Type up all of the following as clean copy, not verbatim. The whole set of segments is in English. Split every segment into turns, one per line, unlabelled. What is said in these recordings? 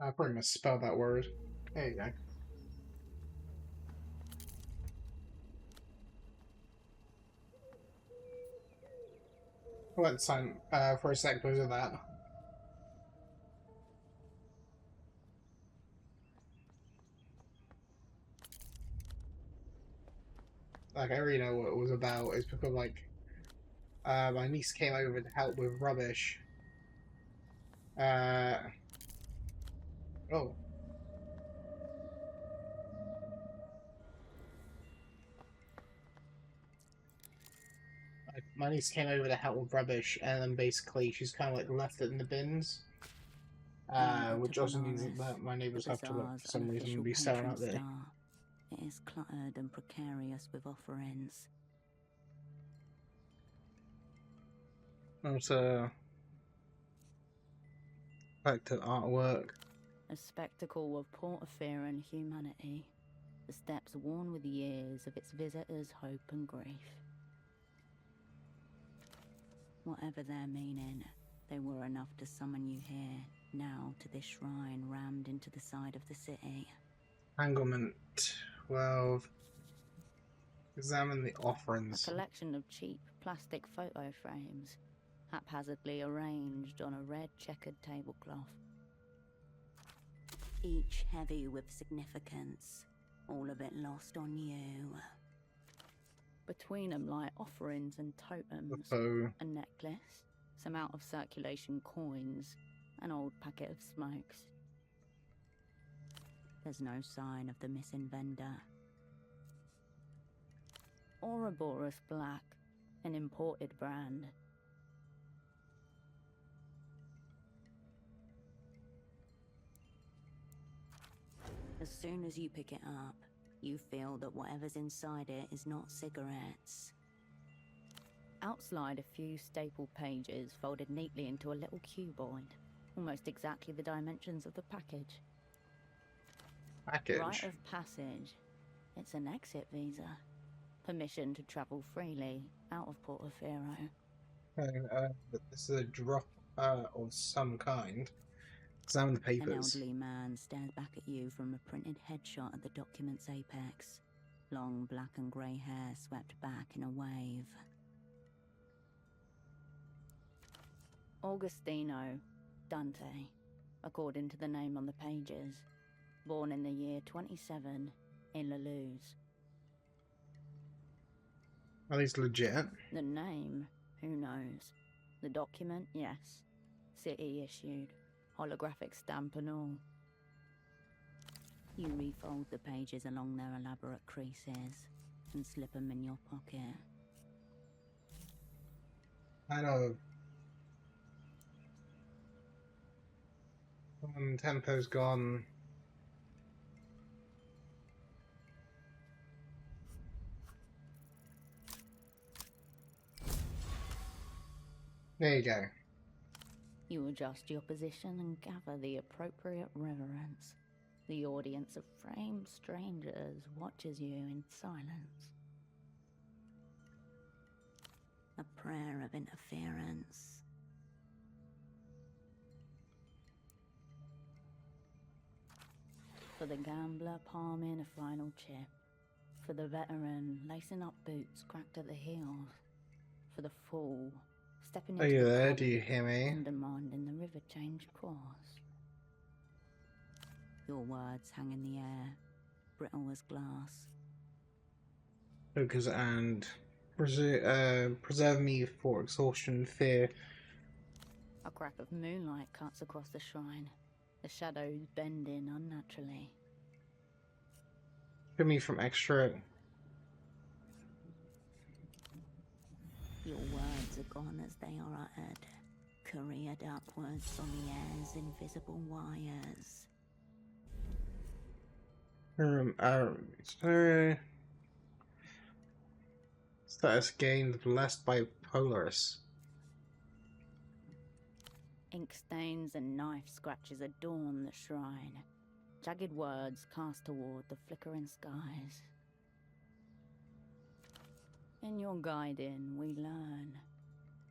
I probably misspelled that word. There you go. I went silent for a sec because of that. Like, I already know what it was about. It's because, like, my niece came over to help with rubbish. Uh, oh, my niece came over to help with rubbish, and then basically she's kind of like left it in the bins.
Enter to
Which also means that
Polaris,
my
the
neighbors have to look
bazaar's
for some reason to
unofficial
be selling
patron
out there.
star. It is cluttered and precarious with offerings.
Also, back to artwork.
A spectacle of Portaferan humanity. The steps worn with years of its visitors' hope and grief. Whatever their meaning, they were enough to summon you here, now to this shrine rammed into the side of the city.
Anglement 12. Examine the
A
offerings.
collection of cheap plastic photo frames, haphazardly arranged on a red checkered tablecloth. Each heavy with significance, all of it lost on you. Between them lie offerings and totems,
So,
a necklace, some out of circulation coins, an old packet of smokes. There's no sign of the missing vendor. Ouroboros Black, an imported brand. As soon as you pick it up, you feel that whatever's inside it is not cigarettes. Outslide a few staple pages folded neatly into a little cuboid, almost exactly the dimensions of the package.
package.
Rite of passage. It's an exit visa. Permission to travel freely out of Portaferro.
Okay, but this is a drop of some kind. Examine the
An
papers.
elderly man stares back at you from a printed headshot at the document's apex. Long black and grey hair swept back in a wave. Augustino Dante, according to the name on the pages. Born in the year 27 in La Luz.
Are these legit?
The name, who knows? The document, yes. City issued. Holographic stamp and all. You refold the pages along their elaborate creases and slip them in your pocket.
I know. Tempo's gone. There you go.
You adjust your position and gather the appropriate reverence. The audience of framed strangers watches you in silence. A prayer of interference. For the gambler palming a final chip. For the veteran lacing up boots cracked at the heels. For the fool stepping
Are
into
you
the
there?
current
Do you hear me?
and demanding the river change course. Your words hang in the air, brittle as glass.
Focus and preserve me for exhaustion, fear.
A crack of moonlight cuts across the shrine, the shadows bending unnaturally.
Free me from extra.
Your words are gone as they are uttered, careered upwards on the air's invisible wires.
So status gained blessed by Polaris.
Ink stains and knife scratches adorn the shrine. Jagged words cast toward the flickering skies. In your guiding, we learn.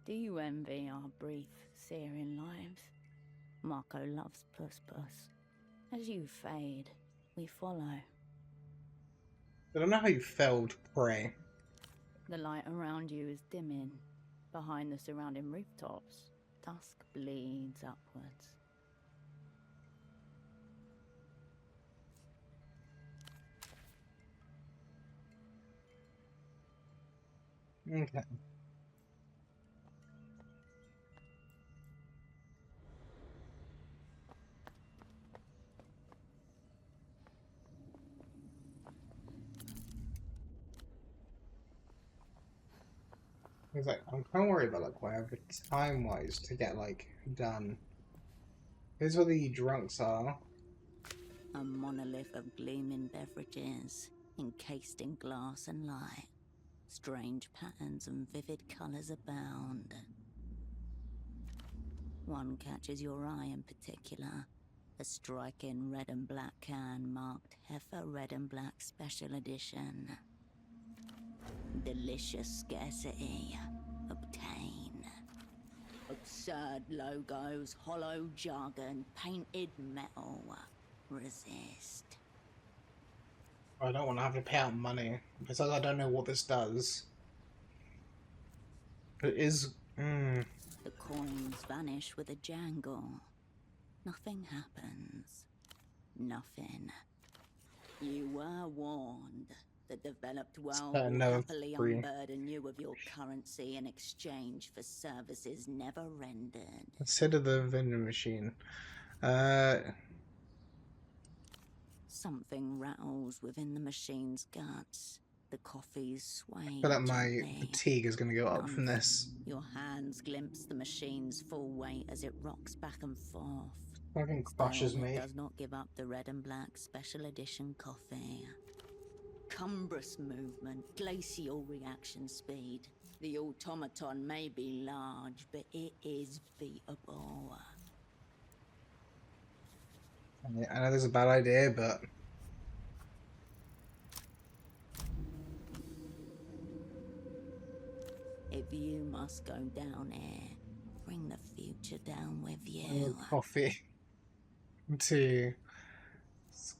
Do you envy our brief, searing lives? Marco loves Puss Puss. As you fade, we follow.
I don't know how you failed prey.
The light around you is dimming. Behind the surrounding rooftops, dusk bleeds upwards.
Okay. I was like, I'm kind of worried about like whatever time-wise to get like done. Here's where the drunks are.
A monolith of gleaming beverages, encased in glass and light. Strange patterns and vivid colours abound. One catches your eye in particular. A striking red and black can marked Heifer Red and Black Special Edition. Delicious scarcity. Obtain. Absurd logos, hollow jargon, painted metal. Resist.
I don't want to have to pay out money. Besides, I don't know what this does. It is...
The coins vanish with a jangle. Nothing happens. Nothing. You were warned. The developed world will
no,
happily
free.
unburden you of your currency in exchange for services never rendered.
Consider the vending machine.
Something rattles within the machine's guts. The coffees sway
I feel like my
gently.
fatigue is going to go up from this.
Your hands glimpse the machine's full weight as it rocks back and forth.
Fucking crushes
Still,
me.
it does not give up the red and black special edition coffee. Cumbrous movement, glacial reaction speed. The automaton may be large, but it is beatable.
I know this is a bad idea, but...
If you must go down here, bring the future down with you.
Coffee. To...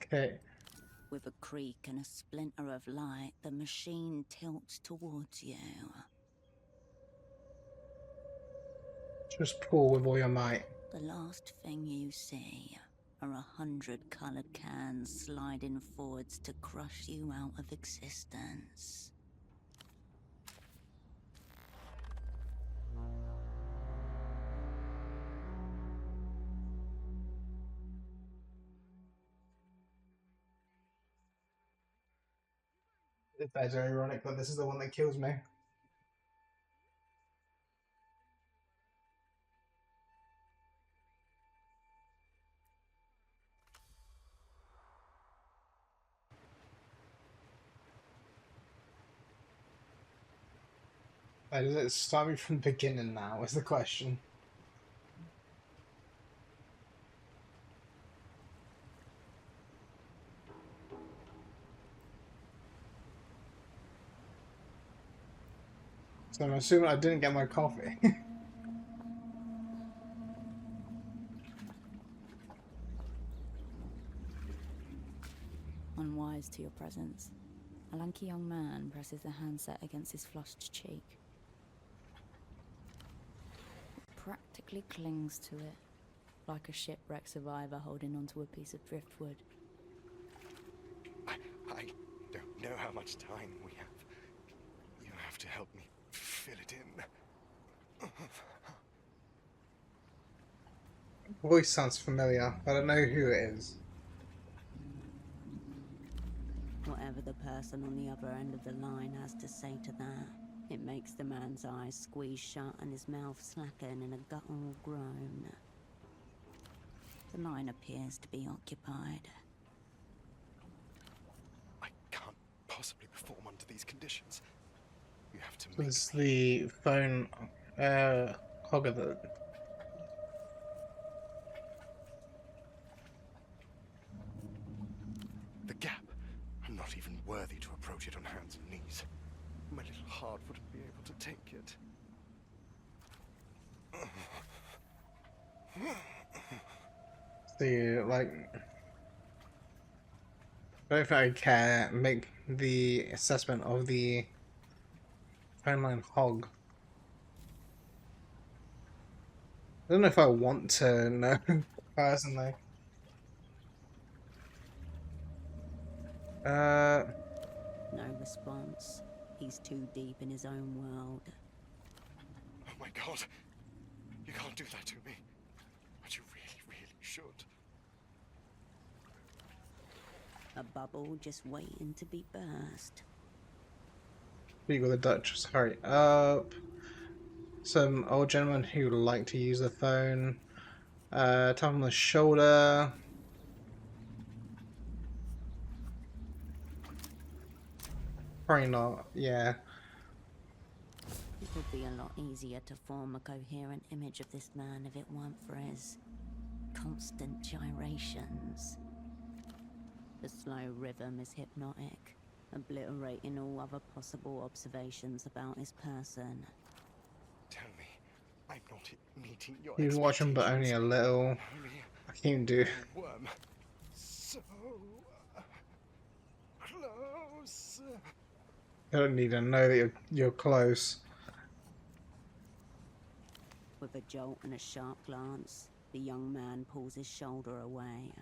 Okay.
With a creak and a splinter of light, the machine tilts towards you.
Just pull with all your might.
The last thing you see are 100 colored cans sliding forwards to crush you out of existence.
It's very ironic that this is the one that kills me. Does it start me from the beginning now, is the question. So I'm assuming I didn't get my coffee.
Unwise to your presence, a lanky young man presses the handset against his flushed cheek. It practically clings to it, like a shipwreck survivor holding onto a piece of driftwood.
I don't know how much time we have. You'll have to help me fill it in.
Voice sounds familiar. I don't know who it is.
Whatever the person on the other end of the line has to say to that, it makes the man's eyes squeeze shut and his mouth slacken in a guttural groan. The line appears to be occupied.
I can't possibly perform under these conditions. You have to make
It's
me.
the phone hogger that...
The gap. I'm not even worthy to approach it on hands and knees. My little heart wouldn't be able to take it.
The, like... I don't think I care. Make the assessment of the phone line hog. I don't know if I want to know personally. Uh,
No response. He's too deep in his own world.
Oh my god. You can't do that to me. But you really, really should.
A bubble just waiting to be burst.
speak with the Duchess. Hurry up. Some old gentleman who like to use the phone. Tap on the shoulder. Probably not. Yeah.
It would be a lot easier to form a coherent image of this man if it weren't for his constant gyrations. The slow rhythm is hypnotic, obliterating all other possible observations about his person.
Tell me, I'm not meeting your
You can watch him, but only a little.
Only
I can't do.
a worm. So close.
I don't need to know that you're close.
With a jolt and a sharp glance, the young man pulls his shoulder away.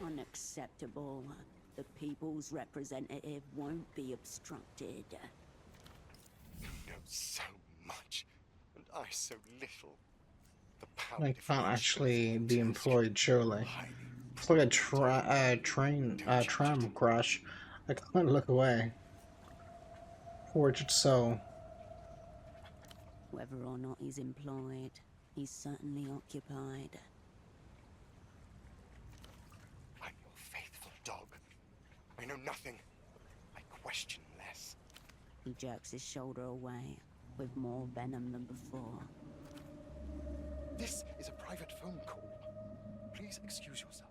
Unacceptable. The people's representative won't be obstructed.
You know so much, and I so little. The power
I can't actually be
differential
employed, surely.
highly.
It's like a tram crash. I can't look away. Forged soul.
Whether or not he's employed, he's certainly occupied.
I'm your faithful dog. I know nothing. I question less.
He jerks his shoulder away, with more venom than before.
This is a private phone call. Please excuse yourself.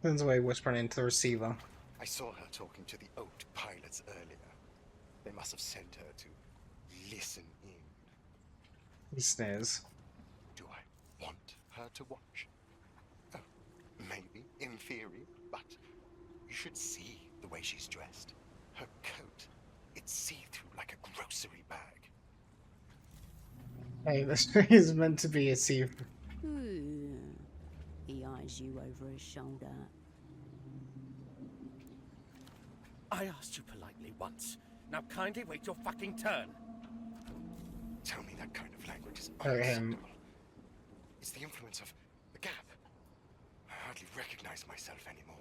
Turns away, whispering into the receiver.
I saw her talking to the Oat pilots earlier. They must have sent her to listen in.
He sneers.
Do I want her to watch? Oh, maybe, in theory, but you should see the way she's dressed. Her coat, it's see-through like a grocery bag.
Hey, this is meant to be a see.
Ooh. He eyes you over his shoulder.
I asked you politely once. Now kindly wait your fucking turn.
Tell me that kind of language is
Oh, him.
unacceptable. It's the influence of the gap. I hardly recognize myself anymore.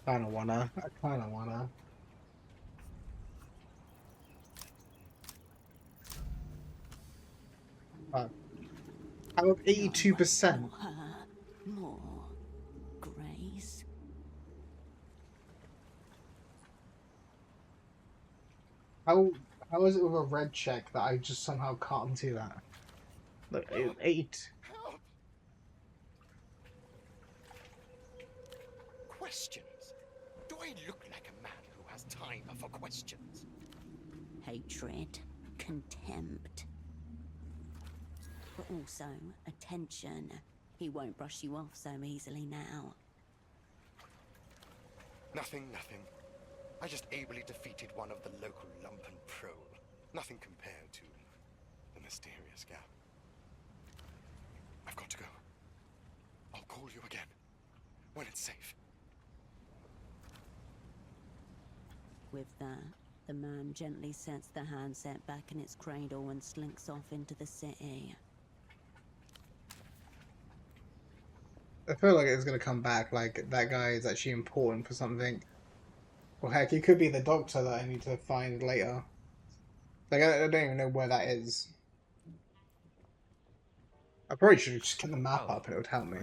I kinda wanna. I'm up 82%.
More her, more grace.
How is it with a red check that I just somehow can't do that? Look, 8.
Help! Questions? Do I look like a man who has time for questions?
Hatred, contempt. But also attention. He won't brush you off so easily now.
Nothing. I just ably defeated one of the local lumpen prole. Nothing compared to the mysterious gap. I've got to go. I'll call you again when it's safe.
With that, the man gently sets the handset back in its cradle and slinks off into the city.
I feel like it's gonna come back, like that guy is actually important for something. Well, heck, he could be the doctor that I need to find later. Like, I don't even know where that is. I probably should just get the map up and it would help me.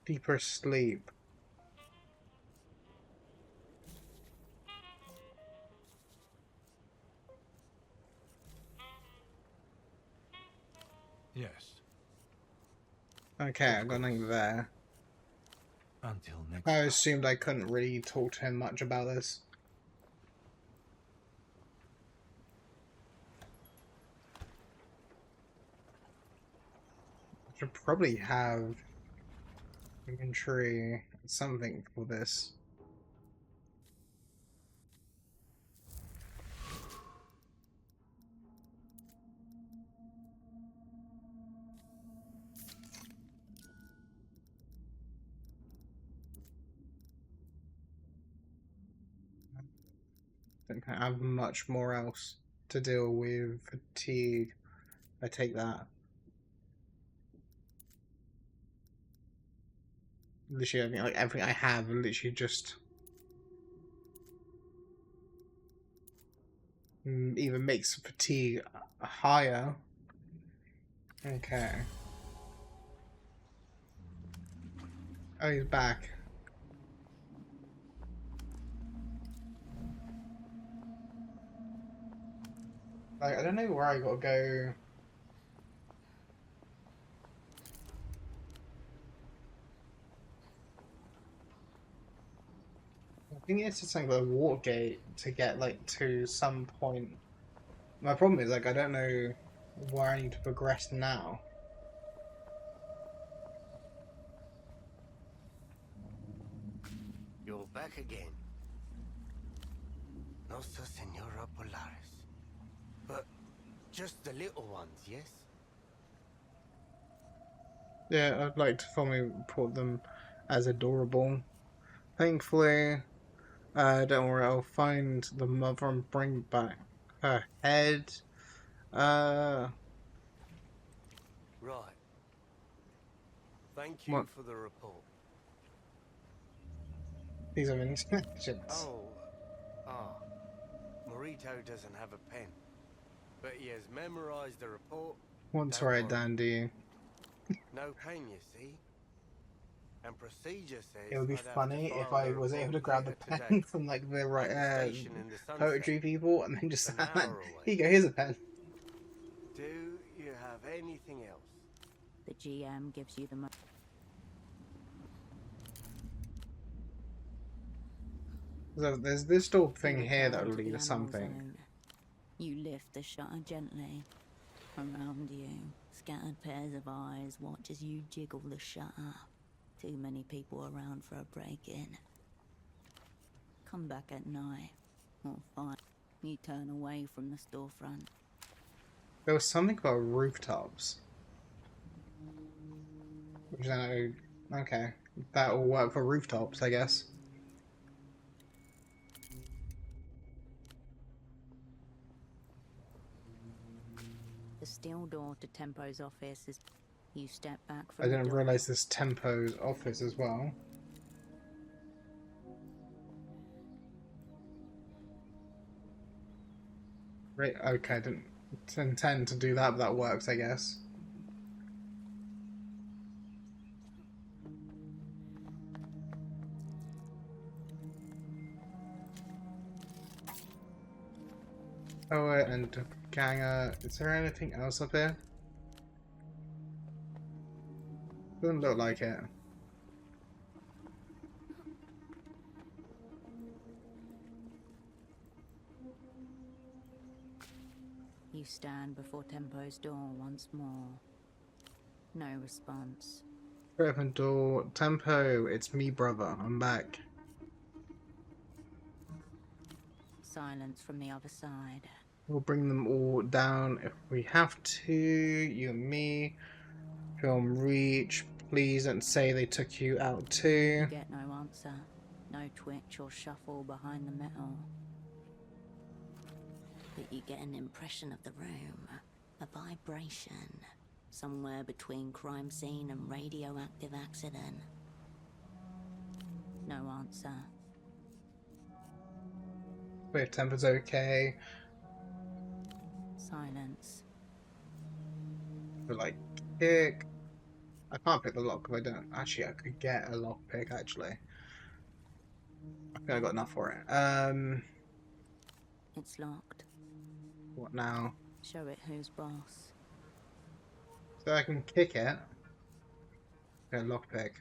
Deeper sleep.
Yes.
Okay, I've got nothing there.
Until next
I
time.
assumed I couldn't really talk to him much about this. Should probably have inventory something for this. Don't have much more else to deal with fatigue. I take that. Literally, I mean, like everything I have, literally just even makes fatigue higher. Okay. Oh, he's back. Like, I don't know where I gotta go. I think it's just like a water gate to get like to some point. My problem is like I don't know where I need to progress now.
You're back again. Nossa Senora Polaris. But just the little ones, yes?
Yeah, I'd like to formally report them as adorable. Thankfully, don't worry, I'll find the mother and bring back her head. Uh,
Right. Thank you
what?
for the report.
These are inspections.
Oh, ah. Morito doesn't have a pen, but he has memorized the report.
What's
Don't
right,
worry.
Dandy?
No pain, you see. And procedure says
It would be
I'd have to
funny if
file
I
the
was able
report
to grab the
later
pen
today.
from like the
At the station in the sunset.
poetry people and then just
It's an hour away.
here you go, here's a pen.
Do you have anything else?
The GM gives you the money.
So there's this little thing here that will lead to something.
You lift the shutter gently. Around you, scattered pairs of eyes watch as you jiggle the shutter. Too many people around for a break-in. Come back at night, or fine. You turn away from the storefront.
There was something about rooftops. Which I know, okay, that will work for rooftops, I guess.
The steel door to Tempo's office is... You step back from
I
the
didn't
door.
realize this Tempo's office as well. Right, okay, I didn't intend to do that, but that works, I guess. Oh, and Ganger, is there anything else up here? Doesn't look like it.
You stand before Tempo's door once more. No response.
Open door. Tempo, it's me, brother. I'm back.
Silence from the other side.
We'll bring them all down if we have to. You and me. Film reach. Please don't say they took you out
You
too.
get no answer. No twitch or shuffle behind the metal. But you get an impression of the room. A vibration. Somewhere between crime scene and radioactive accident. No answer.
Wait, Tempo's okay.
Silence.
But like, kick. I can't pick the lock if I don't. Actually, I could get a lock pick, actually. I think I got enough for it.
It's locked.
What now?
Show it who's boss.
So I can kick it. Get a lock pick.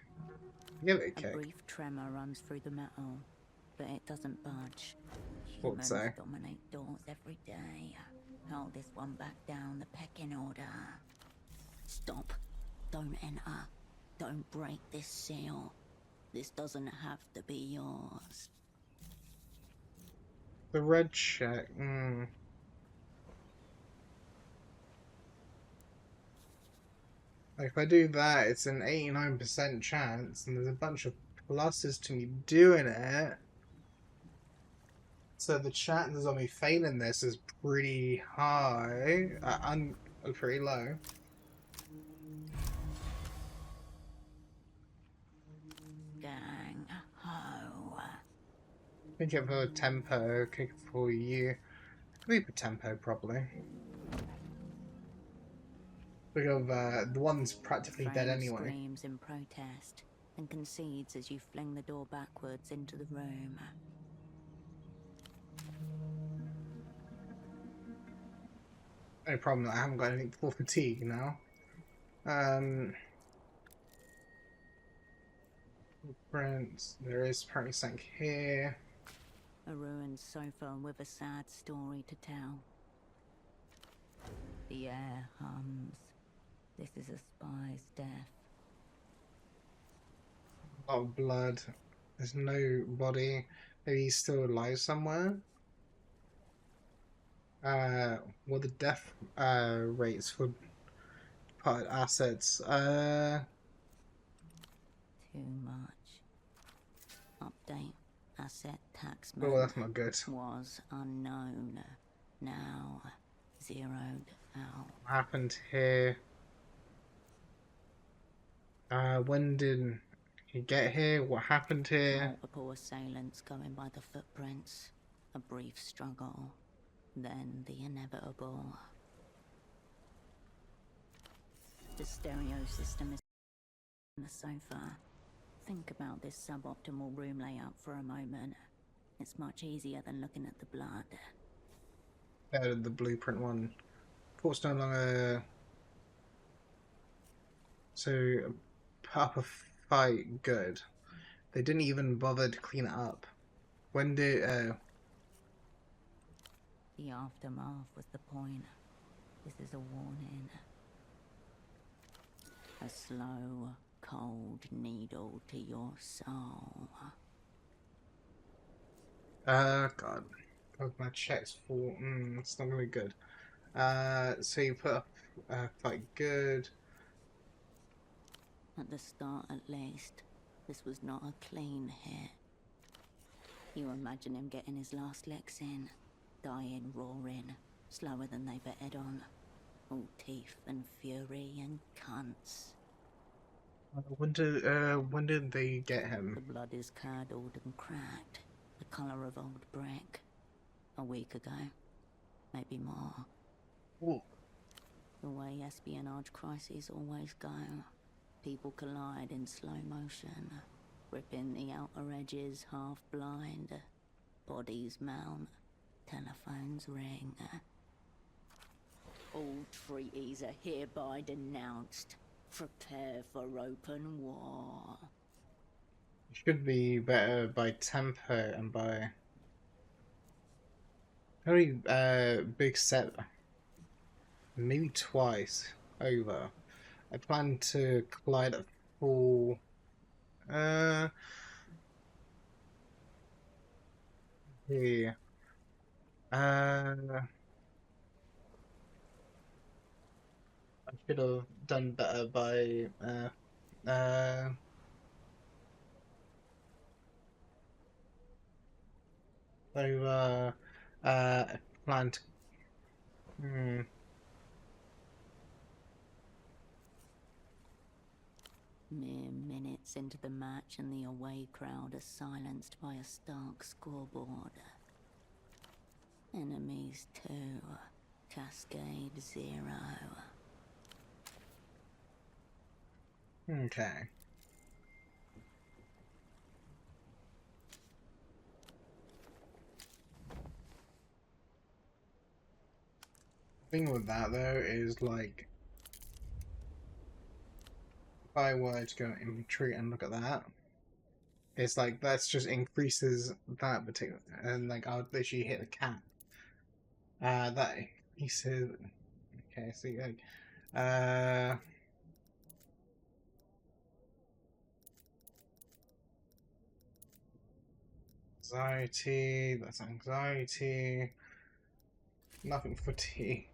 Give it a
A
kick.
brief tremor runs through the metal, but it doesn't budge.
Thought
Humans
so.
dominate doors every day. Hold this one back down the pecking order. Stop. don't enter. Don't break this seal. This doesn't have to be yours.
The red check. Like if I do that, it's an 89% chance, and there's a bunch of pluses to me doing it. So the chances of me failing this is pretty high. Pretty low.
Gang ho.
Think of a tempo kick for you. Maybe tempo probably. Because the one's practically dead
Frame
anyway.
screams in protest and concedes as you fling the door backwards into the room.
No problem. I haven't got anything for fatigue now. Prints. There is apparently something here.
A ruined sofa with a sad story to tell. The air hums. This is a spy's death.
A lot of blood. There's no body. Maybe he's still alive somewhere. What the death rates for part assets?
Too much. Update. Asset Taxman
Oh, that's not good.
was unknown. Now zeroed out.
What happened here? When did he get here? What happened here?
Multiple assailants going by the footprints. A brief struggle. Then the inevitable. The stereo system is on the sofa. Think about this suboptimal room layout for a moment. It's much easier than looking at the blood.
The blueprint one. Port's no longer. So, put up a fight. Good. They didn't even bother to clean it up. When did?
The aftermath was the point. This is a warning. A slow, cold needle to your soul.
God. God, my check's full. It's not gonna be good. So you put up fight good.
At the start, at least, this was not a clean hit. You imagine him getting his last licks in, dying roaring, slower than they betted on. All teeth and fury and cunts.
When did they get
The
him?
blood is curdled and cracked, the colour of old brick. A week ago, maybe more.
Ooh.
The way espionage crises always go. People collide in slow motion, ripping the outer edges half blind. Bodies mount, telephones ring. All treaties are hereby denounced. Prepare for open war.
Should be better by tempo and by very big set. Maybe twice over. I plan to collide at full. Yeah. I should have done better by over planned.
Mere minutes into the match and the away crowd are silenced by a stark scoreboard. Enemies 2, Cascade 0.
Okay. Thing with that though is like, if I were to go inventory and look at that, it's like that's just increases that particular, and like I would literally hit the cap. That he said, okay, so like, Anxiety, that's anxiety. Nothing for tea.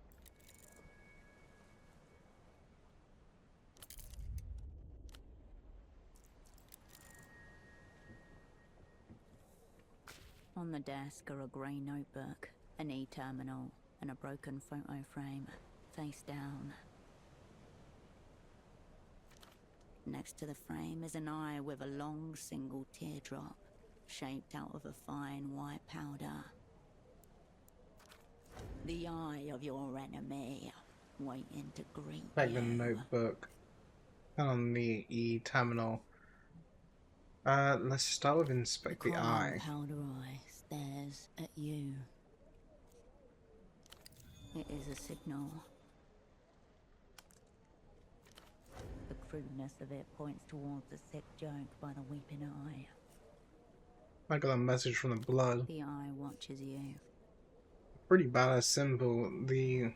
On the desk are a grey notebook, an e-terminal, and a broken photo frame, face down. Next to the frame is an eye with a long single teardrop, shaped out of a fine white powder. The eye of your enemy, waiting to greet
Like the
you.
notebook. And on the e-terminal. Let's start with
The
inspect the
crying
eye.
powder eye stares at you. It is a signal. The crudeness of it points towards a sick joke by the weeping eye.
I got a message from the blood.
The eye watches you.
Pretty badass symbol. The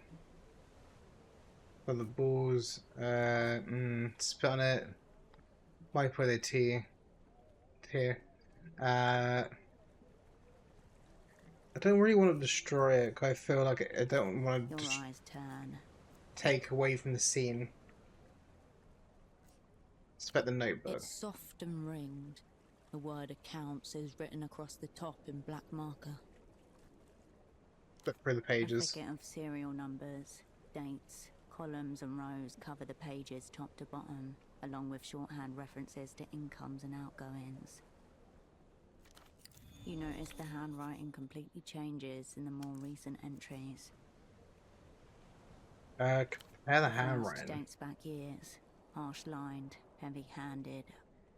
for the balls. Spit on it. Wipe with a T. Here. I don't really want to destroy it because I feel like I don't want
Your
to
eyes turn.
take away from the scene. Spit the notebook.
It's soft and ringed. The word accounts is written across the top in black marker.
Flip through the
A
pages.
thicket of serial numbers, dates, columns and rows cover the pages top to bottom, along with shorthand references to incomes and outgoings. You notice the handwriting completely changes in the more recent entries.
Compare the
The first
handwriting.
dates back years, harsh-lined, heavy-handed,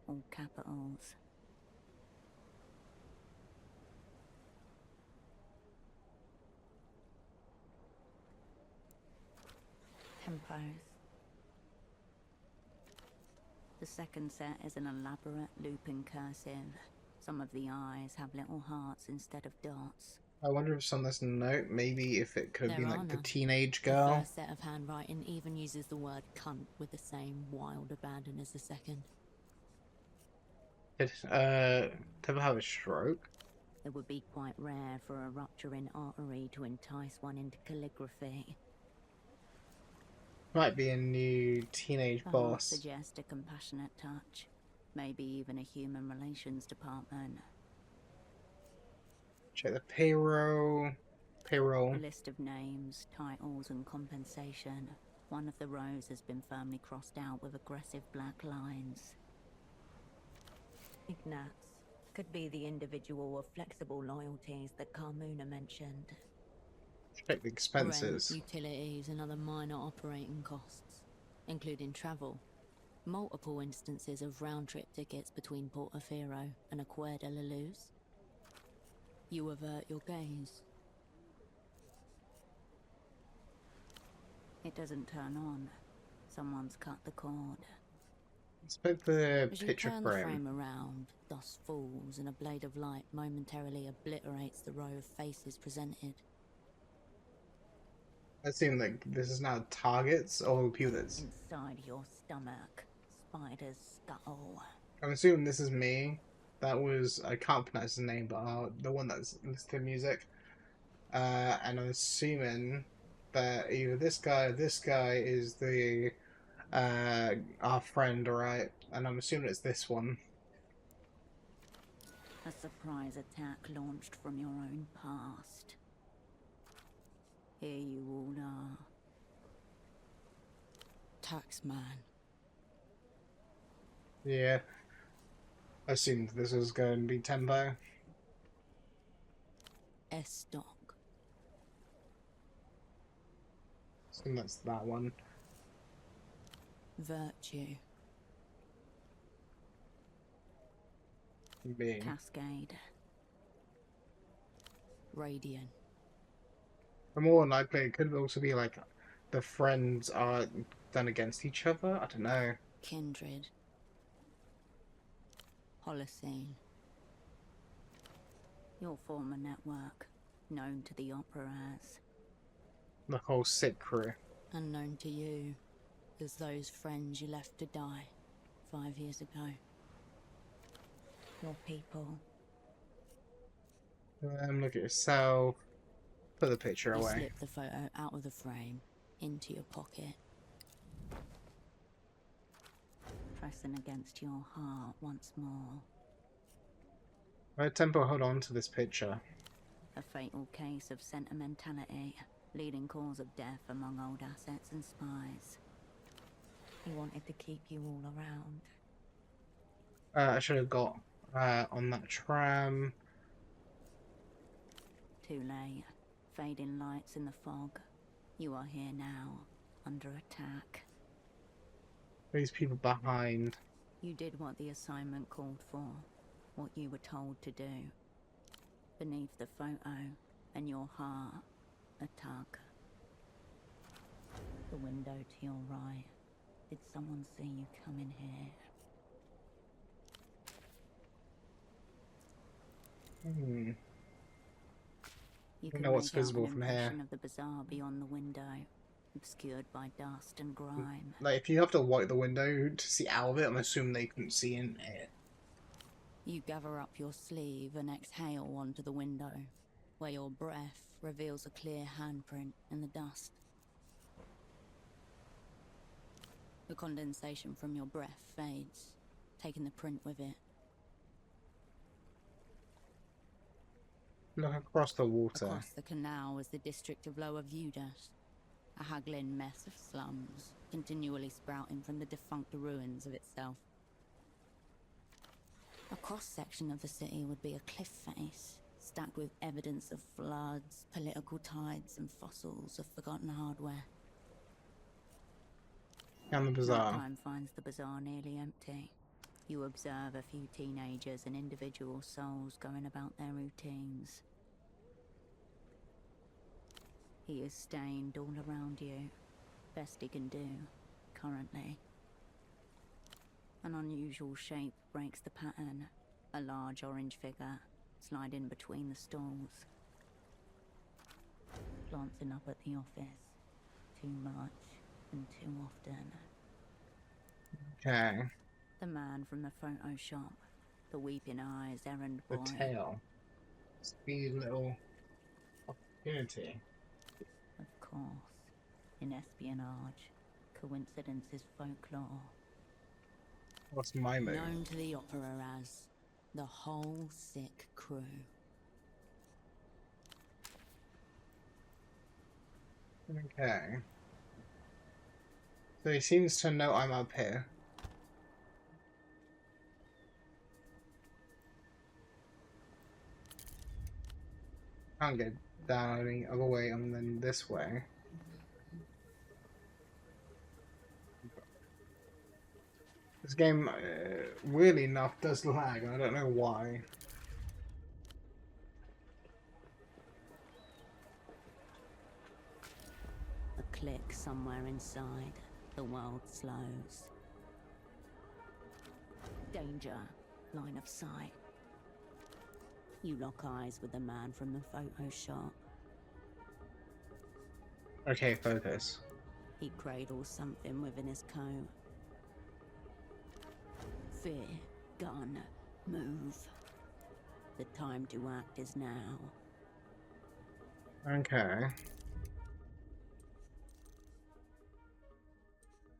all capitals. Tempos. The second set is an elaborate looping cursive. Some of the eyes have little hearts instead of dots.
I wonder if it's on this note, maybe if it could have
There
been
are
like the
none.
teenage
The
girl.
first set of handwriting even uses the word cunt with the same wild abandon as the second.
Did ever have a stroke?
It would be quite rare for a rupture in artery to entice one into calligraphy.
Might be a new teenage
The heart
boss.
suggests a compassionate touch. Maybe even a human relations department.
Check the payroll.
A
Payroll.
list of names, titles and compensation. One of the rows has been firmly crossed out with aggressive black lines. Ignatz. Could be the individual or flexible loyalties that Carmuna mentioned.
Check the
Rent,
expenses.
utilities and other minor operating costs, including travel. Multiple instances of round-trip tickets between Portofino and Acquia de la Luz. You avert your gaze. It doesn't turn on. Someone's cut the cord.
Inspect the
As you
picture
turn the
frame.
frame around, dust falls and a blade of light momentarily obliterates the row of faces presented.
I assume like this is now targets or people that's.
Inside your stomach, spider's skull.
I'm assuming this is me. That was I can't pronounce his name, but the one that's listening to music. And I'm assuming that either this guy or this guy is the our friend, alright? And I'm assuming it's this one.
A surprise attack launched from your own past. Here you all are. Taxman.
Yeah. I assumed this was going to be tempo.
Estoc.
I assume that's that one.
Virtue.
Me.
Cascade. Radiant.
But more than likely, it could also be like the friends are done against each other. I don't know.
Kindred. Holocene. Your former network, known to the opera as,
The whole sick crew.
unknown to you, as those friends you left to die 5 years ago. Your people.
Look at yourself. Put the picture
You
away.
slip the photo out of the frame, into your pocket. Pressing against your heart once more.
Right, Tempo, hold on to this picture.
A fatal case of sentimentality, leading cause of death among old assets and spies. He wanted to keep you all around.
I should have got on that tram.
Too late. Fading lights in the fog. You are here now, under attack.
These people behind.
You did what the assignment called for, what you were told to do. Beneath the photo, and your heart, a tug. The window to your right. Did someone see you come in here?
Hmm.
You
I
can
know what's
make out
visible
an
from here.
impression of the bazaar beyond the window, obscured by dust and grime.
Like, if you have to wipe the window to see out of it, I'm assuming they couldn't see in it.
You gather up your sleeve and exhale onto the window, where your breath reveals a clear handprint in the dust. The condensation from your breath fades, taking the print with it.
Look across the water.
Across the canal is the district of Lower Vudas, a haggling mess of slums, continually sprouting from the defunct ruins of itself. A cross-section of the city would be a cliff face, stacked with evidence of floods, political tides, and fossils of forgotten hardware.
And the bazaar.
Nighttime finds the bazaar nearly empty. You observe a few teenagers and individual souls going about their routines. He is stained all around you. Best he can do, currently. An unusual shape breaks the pattern. A large orange figure sliding between the stalls. Glancing up at the office. Too much and too often.
Okay.
The man from the photo shop. The weeping eyes errand boy.
The tail. Speed little opportunity.
Of course. In espionage, coincidence is folklore.
What's my move?
Known to the opera as the whole sick crew.
Okay. So he seems to know I'm up here. Can't get down any other way other than this way. This game, weirdly enough, does lag, and I don't know why.
A click somewhere inside. The world slows. Danger. Line of sight. You lock eyes with the man from the photo shop.
Okay, focus.
He cradles something within his coat. Fear, gun, move. The time to act is now.
Okay.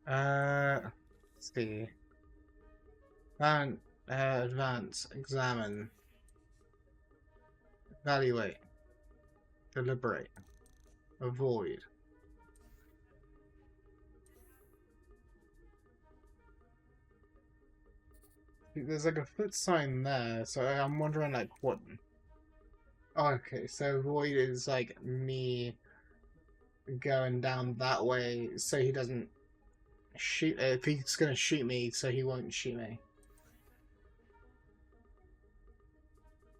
Let's see. Advance, examine, evaluate, deliberate, avoid. There's like a foot sign there, so I'm wondering like what. Okay, so avoid is like me going down that way so he doesn't shoot. If he's gonna shoot me, so he won't shoot me.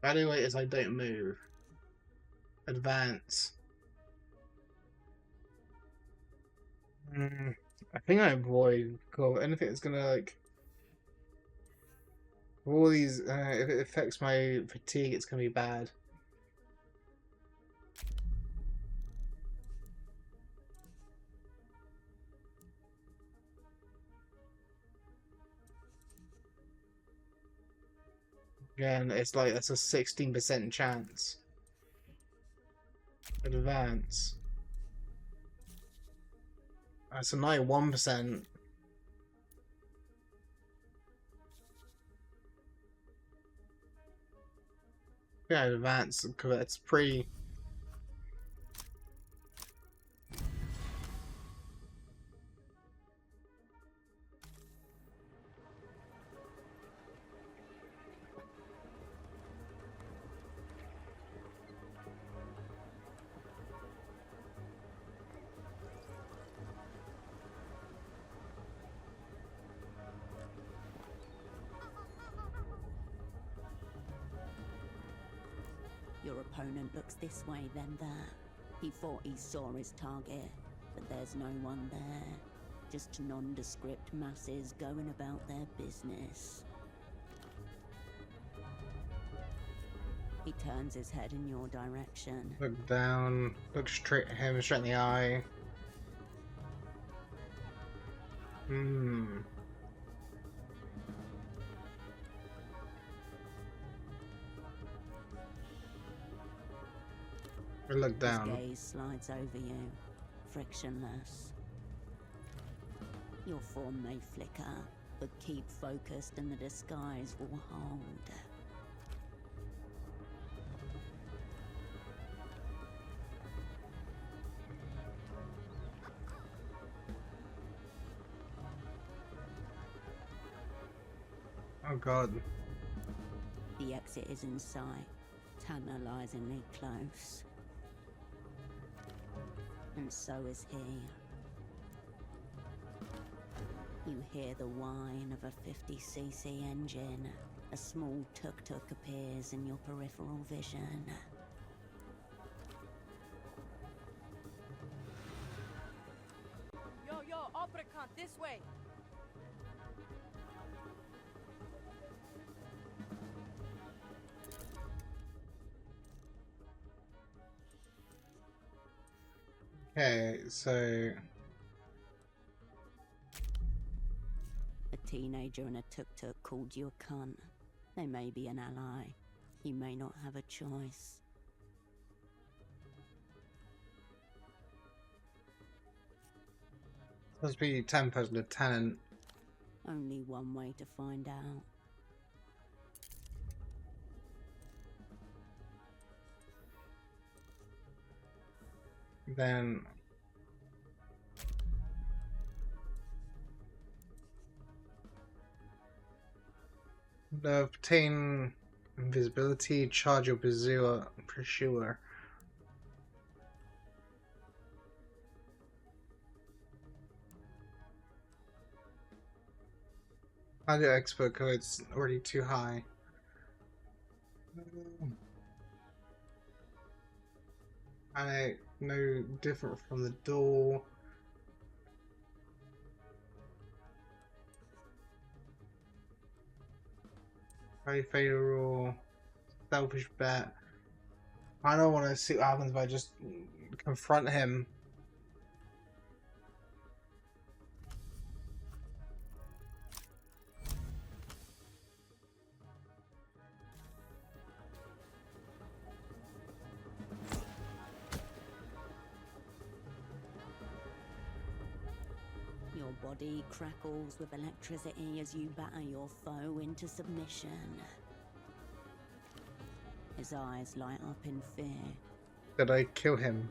Evaluate is I don't move. Advance. I think I avoid. Cool. Anything that's gonna like. All these, if it affects my fatigue, it's gonna be bad. Again, it's like that's a 16% chance. Advance. That's a 91%. Yeah, advance. It's pretty.
Your opponent looks this way, then that. He thought he saw his target, but there's no one there. Just nondescript masses going about their business. He turns his head in your direction.
Look down. Look straight at him, straight in the eye. Look down.
His gaze slides over you, frictionless. Your form may flicker, but keep focused and the disguise will hold.
Oh god.
The exit is in sight, tantalizingly close. And so is he. You hear the whine of a 50cc engine. A small tuk-tuk appears in your peripheral vision.
Yo, Apricot, this way!
Okay, so
A teenager in a tuk-tuk called you a cunt. They may be an ally. You may not have a choice.
supposed to be Tempo's lieutenant.
Only one way to find out.
Then obtain invisibility, charge your pursuer. I do expert code, it's already too high. I no different from the door. Very favorable. Selfish bet. I don't want to see what happens if I just confront him.
Your body crackles with electricity as you batter your foe into submission. His eyes light up in fear.
Did I kill him?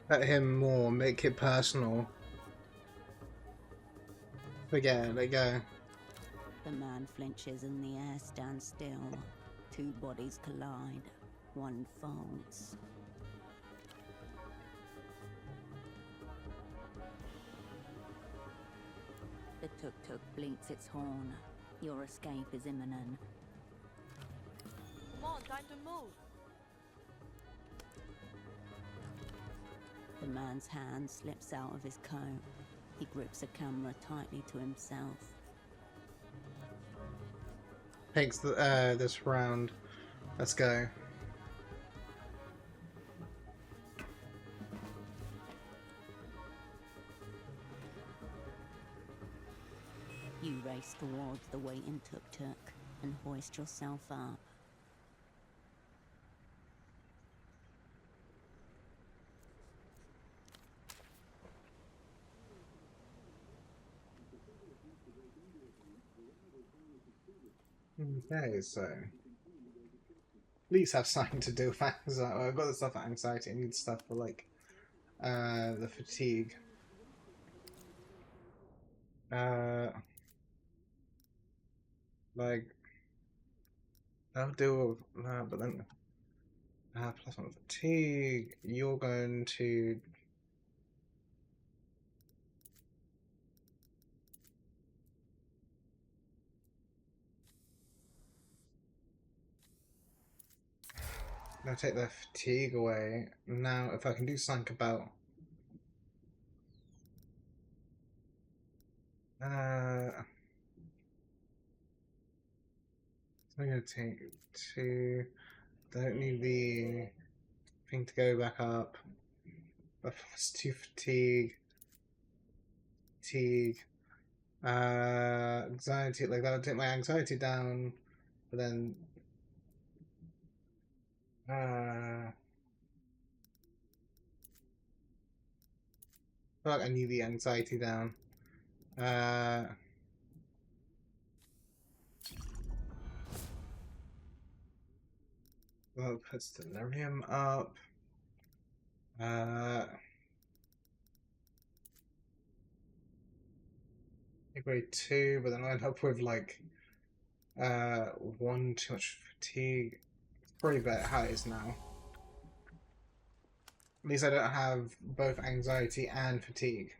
Let him more, make it personal. Forget it, let go.
The man flinches and the air stands still. Two bodies collide. One folds. The tuk-tuk bleats its horn. Your escape is imminent.
Come on, time to move!
The man's hand slips out of his coat. He grips a camera tightly to himself.
Takes the, this round. Let's go.
You race towards the waiting tuk-tuk and hoist yourself up.
Okay, so at least have something to do with anxiety. I've got the stuff for anxiety. I need stuff for like the fatigue. Uh, like I'll deal with that, but then plus one fatigue. You're going to. I'll take the fatigue away. Now, if I can do something about. I'm going to take two. Don't need the thing to go back up. But plus two fatigue. Fatigue. Anxiety. Like that'll take my anxiety down. But then. I feel like I need the anxiety down. Well, puts delirium up. Grade 2, but then I end up with like one too much fatigue. It's pretty bad how it is now. At least I don't have both anxiety and fatigue.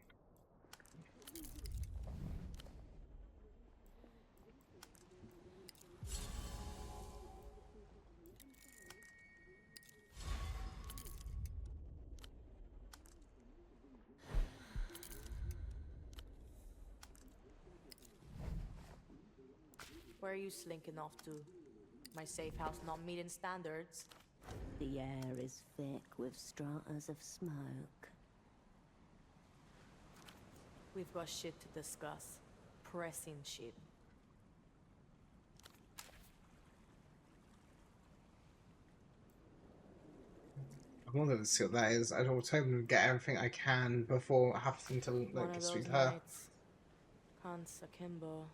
Where are you slinking off to? My safe house not meeting standards?
The air is thick with stratas of smoke.
We've got shit to discuss. Pressing shit.
I wanted to see what that is. I was hoping to get everything I can before having to
One
like
of
speak
those
to her.
nights. Cunt's akimbo.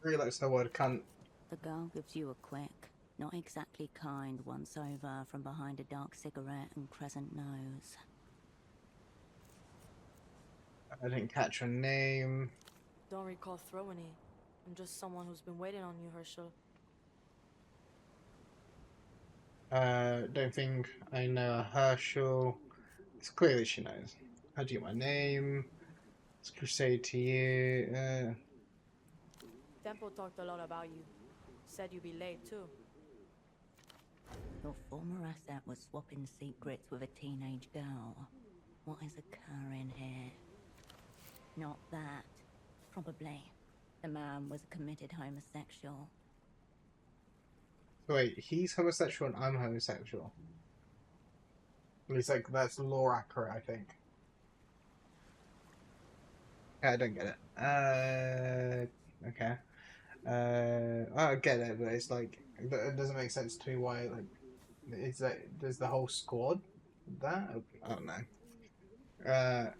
Really likes the word cunt.
The girl gives you a quick, not exactly kind once over from behind a dark cigarette and crescent nose.
I didn't catch her name.
Don't recall throwing it. I'm just someone who's been waiting on you, Herschel.
Don't think I know a Herschel. It's clear that she knows. How do you get my name? It's Crusade to you.
Tempo talked a lot about you. Said you'd be late, too.
Your former asset was swapping secrets with a teenage girl. What is occurring here? Not that. Probably. The man was a committed homosexual.
Wait, he's homosexual and I'm homosexual. At least like that's lore accurate, I think. Yeah, I don't get it. Okay. I get it, but it's like it doesn't make sense to me why like it's like there's the whole squad that I don't know.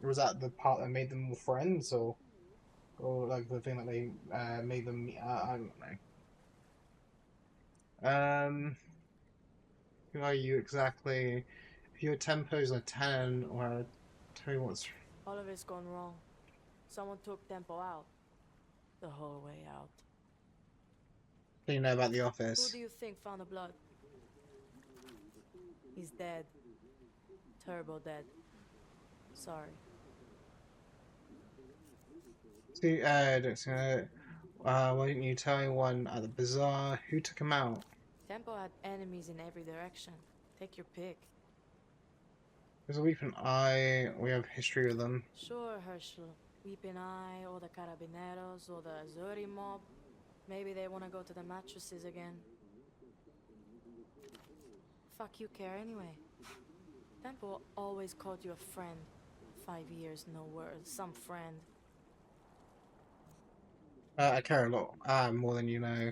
Was that the part that made them all friends, or like the thing that they made them meet? I don't know. Who are you exactly? If your tempo's a 10 or a 2, what's
All of it's gone wrong. Someone took Tempo out. The whole way out.
do you know about the
Who
office?
do you think found the blood? He's dead. Turbo dead. Sorry.
See, don't see why didn't you tell anyone at the bazaar who took him out?
Tempo had enemies in every direction. Take your pick.
There's a Weeping Eye. We have history with them.
Sure, Herschel. Weeping Eye, or the Carabineros, or the Azuri mob. Maybe they want to go to the mattresses again. Fuck you care anyway. Tempo always called you a friend. 5 years, no words. Some friend.
I care a lot, more than you know.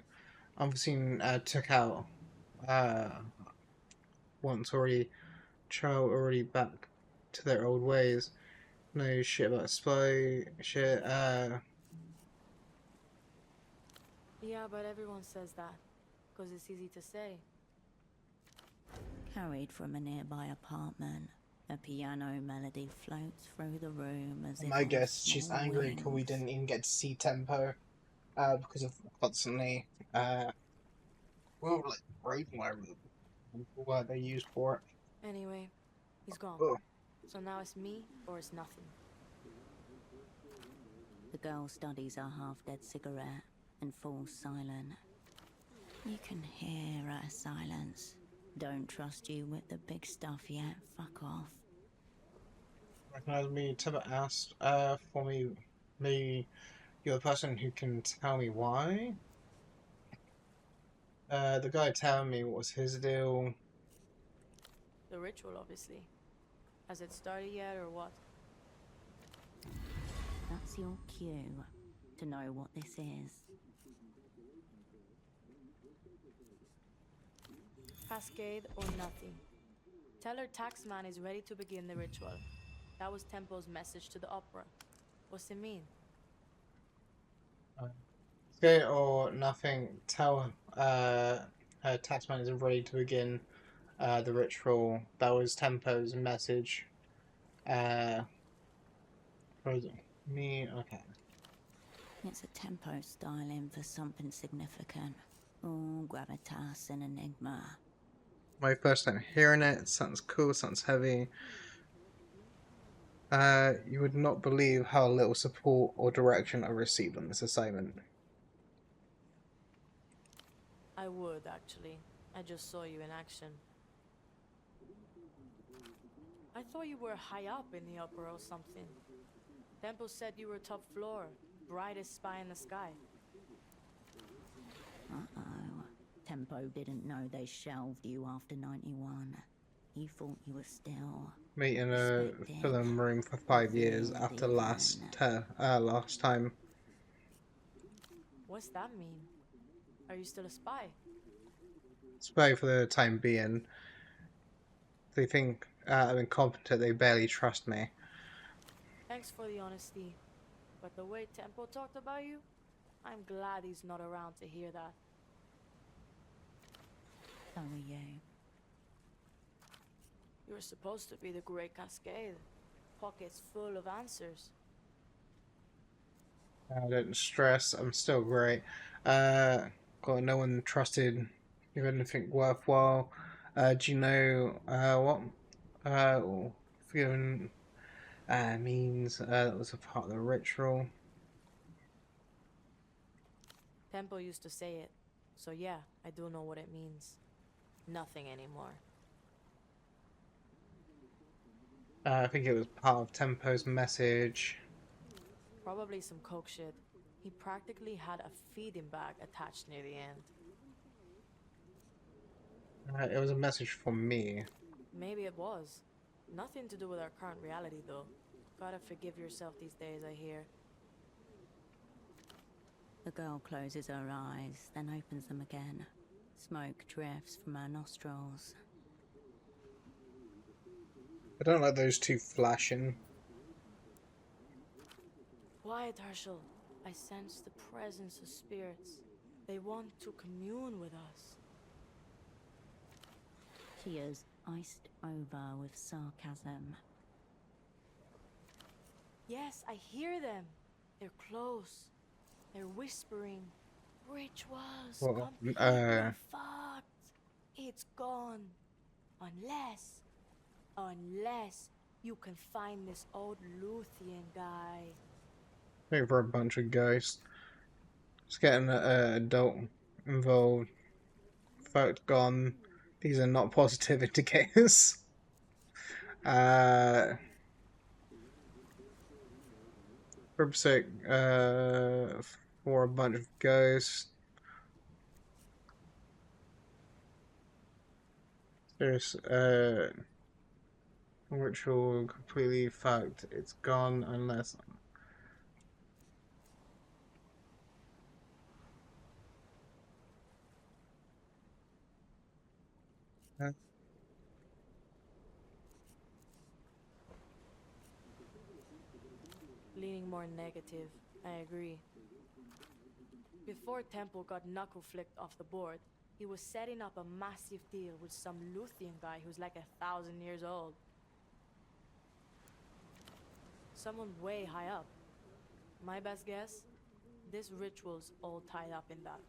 I've seen took out uh once already. Child already back to their old ways. No shit about spy shit.
Yeah, but everyone says that. Because it's easy to say.
Carried from a nearby apartment, a piano melody floats through the room as if
My
on
guess, she's
small
angry because we
wings.
didn't even get to see Tempo, because of constantly, well, like, breaking whatever the word they used for
Anyway, he's gone.
it. Ugh.
So now it's me or it's nothing.
The girl studies her half-dead cigarette and falls silent. You can hear her silence. Don't trust you with the big stuff yet, fuck off.
Recognize me, Tempo asked, for me, maybe you're the person who can tell me why? The guy telling me what was his deal.
The ritual, obviously. Has it started yet or what?
That's your cue to know what this is.
Cascade or nothing. Tell her Taxman is ready to begin the ritual. That was Tempo's message to the opera. What's it mean?
Okay, or nothing. Tell Taxman is ready to begin the ritual. That was Tempo's message. Was it me? Okay.
It's a tempo styling for something significant. All gravitas and enigma.
My first time hearing it. Sounds cool. Sounds heavy. You would not believe how little support or direction I received on this assignment.
I would, actually. I just saw you in action. I thought you were high up in the opera or something. Tempo said you were top floor, brightest spy in the sky.
Uh-oh. Tempo didn't know they shelved you after 91. He thought you were still...
Me in a
respected.
film room for 5 years
Revered
after
even.
last time.
What's that mean? Are you still a spy?
Spy for the time being. They think I'm incompetent. They barely trust me.
Thanks for the honesty. But the way Tempo talked about you, I'm glad he's not around to hear that.
So are you.
You're supposed to be the Great Cascade. Pockets full of answers.
Don't stress. I'm still great. Got no one trusted. If anything worthwhile. Do you know what? Forgiven means that was a part of the ritual.
Tempo used to say it. So yeah, I do know what it means. Nothing anymore.
I think it was part of Tempo's message.
Probably some coke shit. He practically had a feeding bag attached near the end.
It was a message from me.
Maybe it was. Nothing to do with our current reality, though. Gotta forgive yourself these days, I hear.
The girl closes her eyes, then opens them again. Smoke drifts from her nostrils.
I don't like those two flashing.
Quiet, Herschel. I sense the presence of spirits. They want to commune with us.
She is iced over with sarcasm.
Yes, I hear them. They're close. They're whispering. Rituals
Well,
completely fucked. It's gone. Unless you can find this old Luthien guy.
maybe for a bunch of ghosts. Just getting an adult involved. Fact gone. These are not positive indicators. Group sick for a bunch of ghosts. There's ritual completely fucked. It's gone unless
Leaning more negative. I agree. Before Temple got knuckle flicked off the board, he was setting up a massive deal with some Luthian guy who's like 1,000 years old. Someone way high up. My best guess? This ritual's all tied up in that.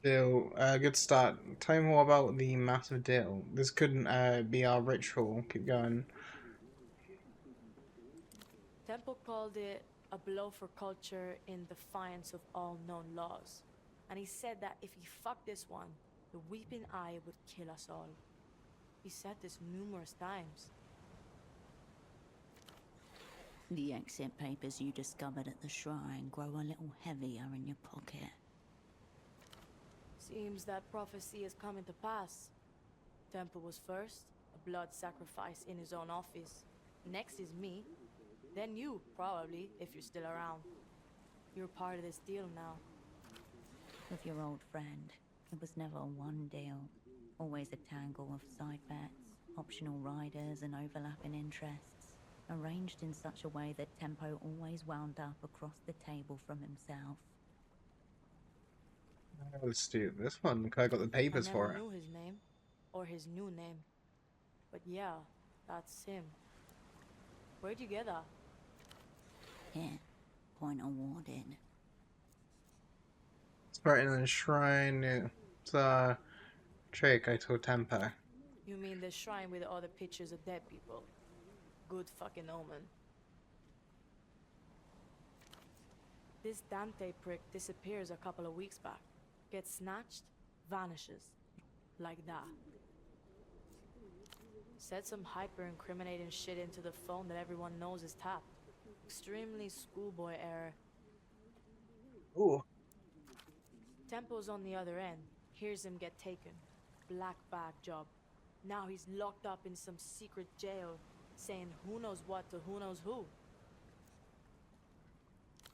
Deal. Good start. Tell me more about the massive deal. This couldn't be our ritual. Keep going.
Temple called it a blow for culture in defiance of all known laws. And he said that if he fucked this one, the weeping eye would kill us all. He said this numerous times.
The exit papers you discovered at the shrine grow a little heavier in your pocket.
Seems that prophecy is coming to pass. Temple was first, a blood sacrifice in his own office. Next is me. Then you, probably, if you're still around. You're part of this deal now.
With your old friend, it was never one deal. Always a tangle of side bets, optional riders and overlapping interests. Arranged in such a way that Tempo always wound up across the table from himself.
Let's do this one. I got the papers
I
for
never
it.
knew his name, or his new name. But yeah, that's him. Where'd you get that?
Here, point awarded.
It's right in the shrine. It's trick I told Tempo.
You mean the shrine with all the pictures of dead people? Good fucking omen. This Dante prick disappears a couple of weeks back. Gets snatched, vanishes. Like that. Said some hyper-incriminating shit into the phone that everyone knows is tapped. Extremely schoolboy error.
Ooh.
Tempo's on the other end. Hears him get taken. Black bag job. Now he's locked up in some secret jail, saying who knows what to who knows who.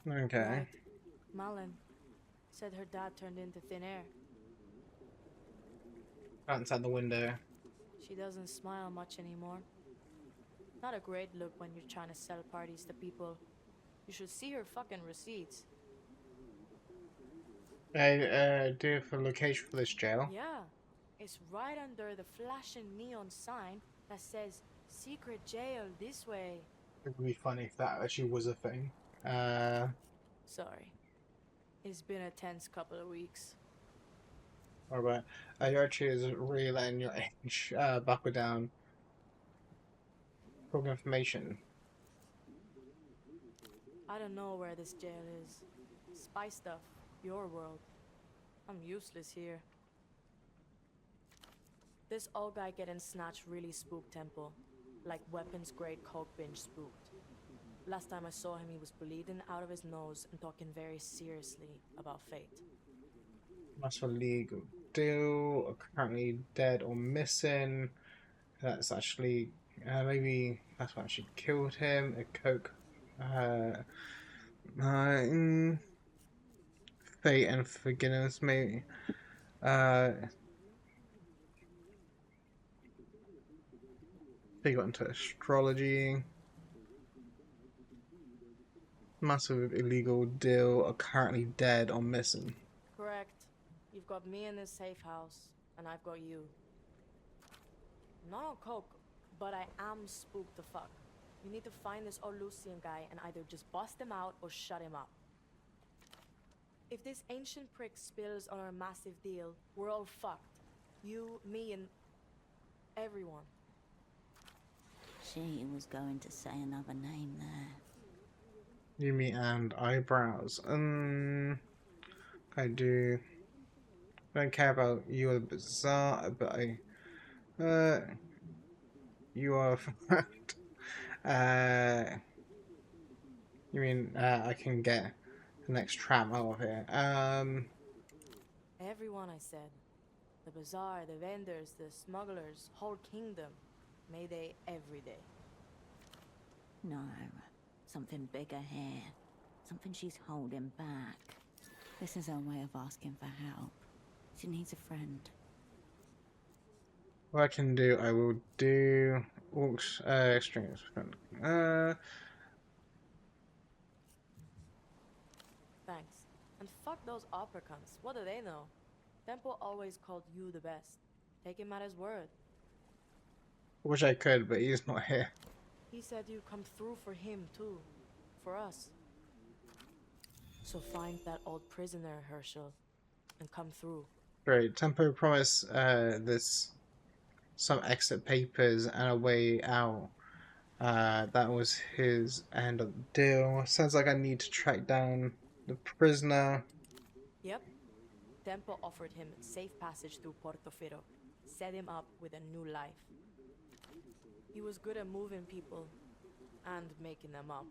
Okay.
Right. Malin said her dad turned into thin air.
Outside the window.
She doesn't smile much anymore. Not a great look when you're trying to sell parties to people. You should see her fucking receipts.
I do have a location for this jail.
Yeah, it's right under the flashing neon sign that says secret jail this way.
It would be funny if that actually was a thing.
Sorry. It's been a tense couple of weeks.
Alright. Your actually is really letting your age buckle down. Quick information.
I don't know where this jail is. Spy stuff, your world. I'm useless here. This old guy getting snatched really spooked Temple. Like weapons grade coke binge spooked. Last time I saw him he was bleeding out of his nose and talking very seriously about fate.
Master legal deal. Currently dead or missing. That's actually maybe that's why she killed him. A coke. Fate and forgiveness, maybe. They got into astrology. Massive illegal deal. Are currently dead or missing.
Correct. You've got me in this safe house, and I've got you. I'm not on coke, but I am spooked to fuck. You need to find this old Lucian guy and either just bust him out or shut him up. If this ancient prick spills on our massive deal, we're all fucked. You, me, and everyone.
She was going to say another name there.
Yumi and eyebrows. I do. I don't care about you are bizarre, but you are. You mean I can get the next tram out of here?
Everyone, I said. The bazaar, the vendors, the smugglers, whole kingdom. Mayday every day.
No, something bigger here. Something she's holding back. This is her way of asking for help. She needs a friend.
What I can do, I will do. Extremes.
Thanks. And fuck those opera cunts. What do they know? Temple always called you the best. Take him at his word.
Wish I could, but he's not here.
He said you'd come through for him too. For us. So find that old prisoner, Herschel, and come through.
Great. Tempo promised this some exit papers and a way out. That was his end of the deal. Sounds like I need to track down the prisoner.
Yep. Tempo offered him safe passage through Portofino. Set him up with a new life. He was good at moving people and making them up.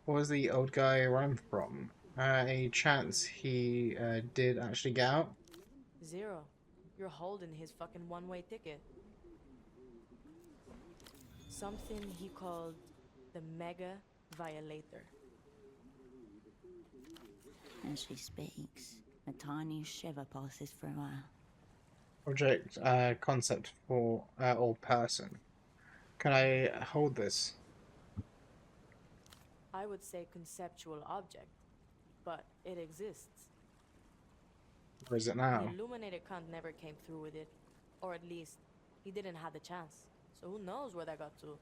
What was the old guy run from? Any chance he did actually get out?
Zero. You're holding his fucking one-way ticket. Something he called the Mega Violator.
As she speaks, a tiny shiver passes through her.
Object concept for or person. Can I hold this?
I would say conceptual object, but it exists.
Where is it
The
now?
illuminated cunt never came through with it. Or at least, he didn't have the chance. So who knows where that got to?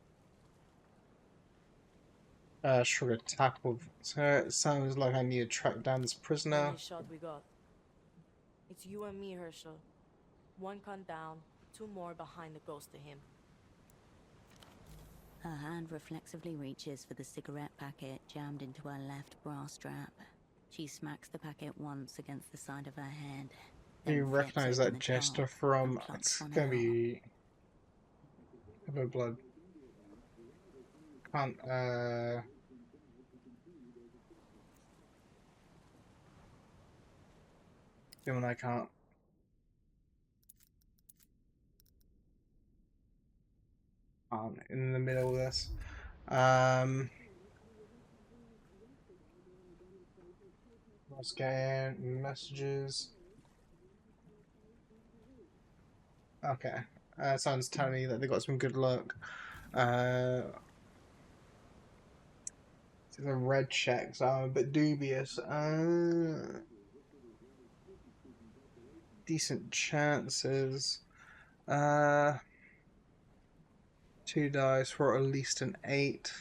Sugar tackled. So it sounds like I need to track down this prisoner.
Only shot we got. It's you and me, Herschel. One cunt down, two more behind the ghost to him.
Her hand reflexively reaches for the cigarette packet jammed into her left bra strap. She smacks the packet once against the side of her head.
Do you
then flips
recognize
open
that
the
gesture
top
from?
and plucks
It's
one
gonna
out.
be. Cover blood. Can't. Doing I can't. In the middle of this. Let's get messages. Okay. Someone's telling me that they got some good luck. The red checks are a bit dubious. Decent chances. 2 dice for at least an 8.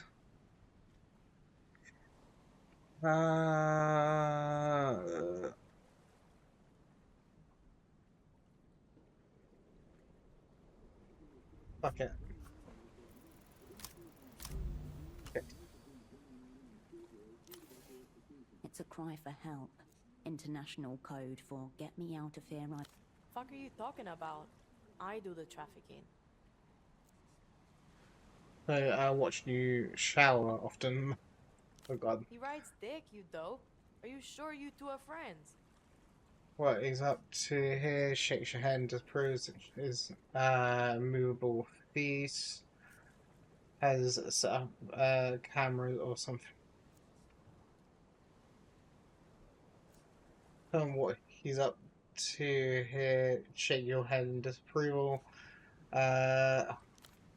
Fuck it.
It's a cry for help. International code for get me out of here right.
Fuck are you talking about? I do the trafficking.
So I watch you shower often. Oh god.
He rides dick, you dope. Are you sure you two are friends?
What he's up to here, shakes your head and disproves his movable piece. Has set up cameras or something. Tell him what he's up to here, shake your head in disapproval.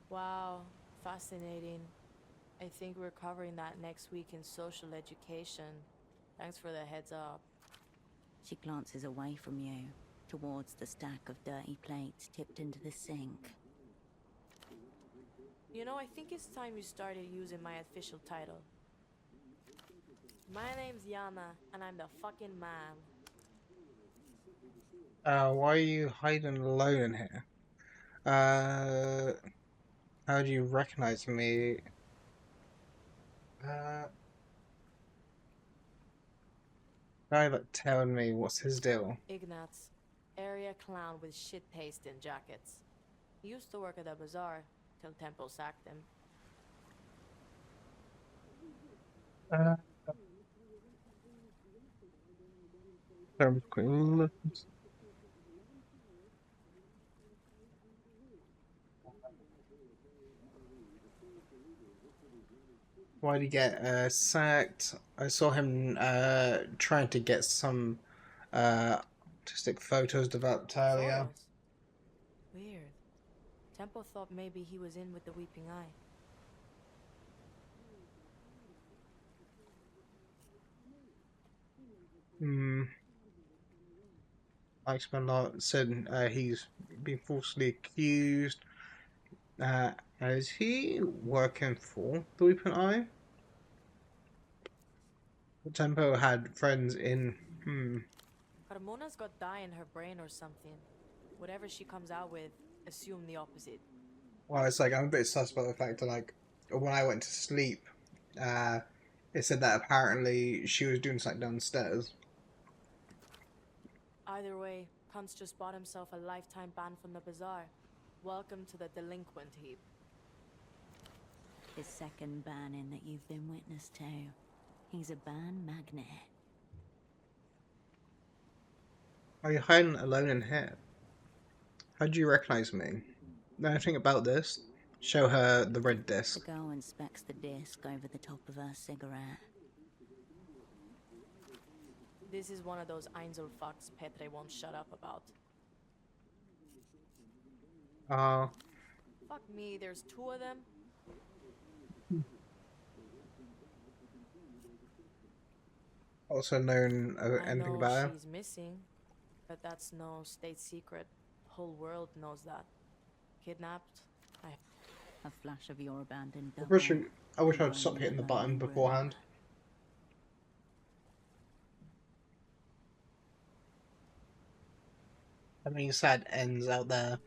Wow, fascinating. I think we're covering that next week in social education. Thanks for the heads up.
She glances away from you, towards the stack of dirty plates tipped into the sink.
You know, I think it's time you started using my official title. My name's Yana, and I'm the fucking man.
Why are you hiding alone in here? How do you recognize me? Guy that telling me what's his deal.
Ignatz, area clown with shit taste in jackets. He used to work at the bazaar, till Temple sacked him.
Uh, why'd he get sacked? I saw him trying to get some artistic photos developed earlier.
Photos? Weird. Temple thought maybe he was in with the Weeping Eye.
Hmm. Taxman lot said he's been falsely accused. Is he working for the Weeping Eye? Tempo had friends in.
Carmona's got dye in her brain or something. Whatever she comes out with, assume the opposite.
Well, it's like I'm a bit sus about the fact that like when I went to sleep, uh, it said that apparently she was doing something downstairs.
Either way, Kunt's just bought himself a lifetime ban from the bazaar. Welcome to the delinquent heap.
His second banning that you've been witness to. He's a ban magnet.
Are you hiding alone in here? How do you recognize me? Know anything about this? Show her the red
The
disc.
girl inspects the disc over the top of her cigarette.
This is one of those Einzel fucks Petre won't shut up about.
Uh,
Fuck me, there's two of them.
also known
I
anything
know
about her?
she's missing, but that's no state secret. Whole world knows that. Kidnapped.
A flash of your abandoned
I
double.
wish I'd
Lying
stop
in
hitting
a
the button
lonely
beforehand. I mean, sad ends out there.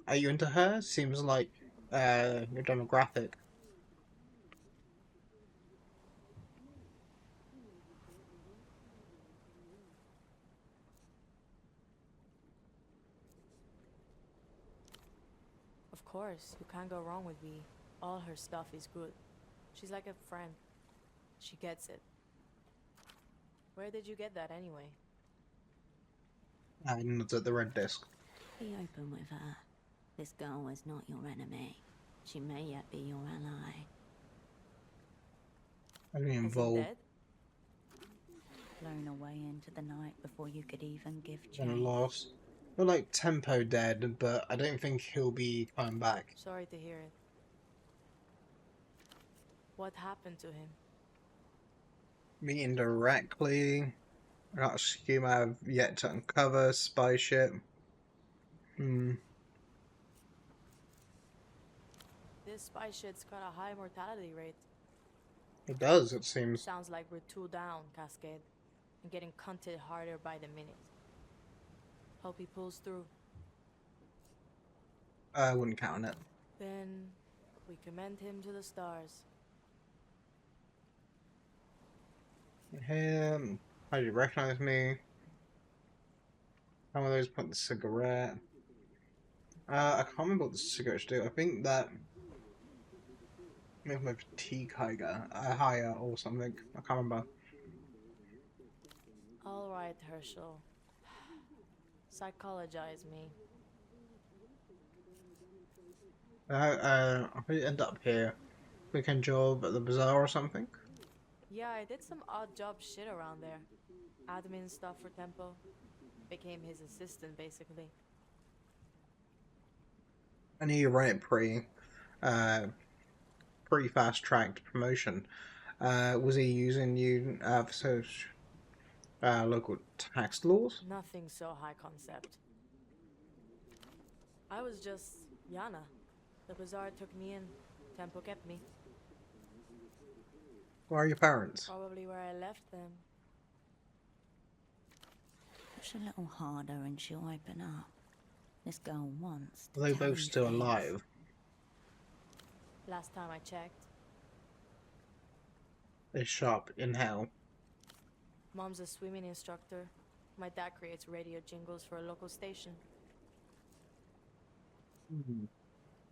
Are you into her? Seems like your demographic.
Of course, you can't go wrong with V. All her stuff is good. She's like a friend. She gets it. Where did you get that anyway?
And at the red disc.
Be open with her. This girl is not your enemy. She may yet be your ally.
Only
Is he
involved
dead?
Blown away into the night before you could even give
and
chase.
lost. Not like Tempo dead, but I don't think he'll be coming back.
Sorry to hear it. What happened to him?
Me indirectly. I got a scheme I have yet to uncover. Spy ship.
This spy shit's got a high mortality rate.
It does, it seems.
Sounds like we're two down, Cascade. And getting cunted harder by the minute. Hope he pulls through.
I wouldn't count on it.
Then we commend him to the stars.
Him. How do you recognize me? How are those put the cigarette? I can't remember what the cigarettes do. I think that maybe my fatigue higher or something. I can't remember.
All right, Herschel. Psychologize me.
How did you end up here? Weekend job at the bazaar or something?
Yeah, I did some odd job shit around there. Admin stuff for Tempo. Became his assistant, basically.
I knew you ran it pretty fast tracked promotion. Was he using you for such local tax laws?
Nothing so high concept. I was just Yana. The bazaar took me in. Tempo kept me.
Where are your parents?
Probably where I left them.
Push a little harder and she'll open up. This girl wants to
Are they
tell
both
you
still
things.
alive?
Last time I checked.
They're sharp in hell.
Mom's a swimming instructor. My dad creates radio jingles for a local station.